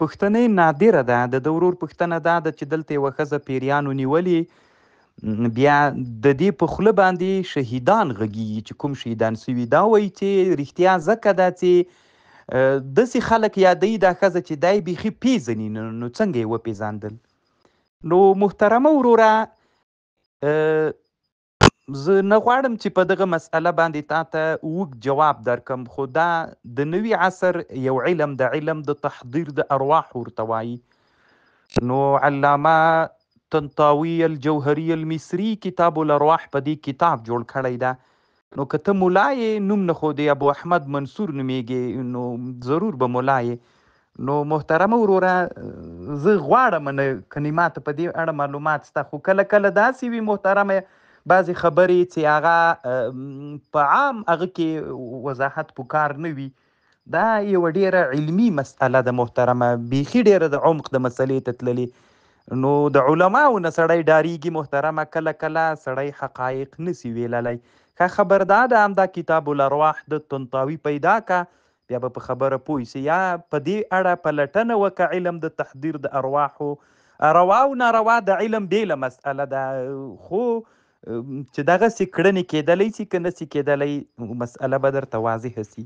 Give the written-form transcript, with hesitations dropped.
پوښتنه نادره ده. د ده ورور پوښتنه دا ده چې دلته یوه ښځه پیریانو نیولې، بیا د دې په خوله باندې شهیدان غږیږي چې کوم شهیدان سوي. دا وایي چې رښتیا ځکه ده چې داسې خلک یادوي دا ښځه چې دی بیخي پیژني، نو څنګه یې وپېژندل؟ نو محترمه وروره، زه نه غواړم چې په دغه مسئله باندې تا ته اوږد جواب درکم، خو دا د نوي عصر یو علم د علم د تحضیر د ارواح ورته وایي. نو علامه طنطاوي الجوهري المصري کتاب الارواح په دې کتاب جوړ کړی ده. نو که ته ملا یې، نوم نه خو د ابو احمد منصور نومیږي، نو ضرور به ملا یې. نو محترمه وروره، زه غواړم نه کنې ماته په دې اړه معلومات شته، خو کله کله داسې وي محترمه بعضې خبرې چې هغه په عام هغه کې وضاحت پکار نه وي. دا یوه ډیره علمي مسئله ده محترمه، بیخي ډیره د عمق د مسئلې ته تللې. نو د علماو نه سړی ډاریږي محترمه، کله کله سړی حقایق نسی ویللی. ښه خبردار ده، همدا کتاب الارواح د طنطاوي پیدا کا، بیا به په خبره پوه سي. یا په دې اړه پلټنه وکړه علم د تحضیر د ارواحو. روا او ناروا د علم بیله مسئله ده، خو چې دغسې کړنې کېدلی سي که نسي کېدلی، مسئله به درته واضحه سي.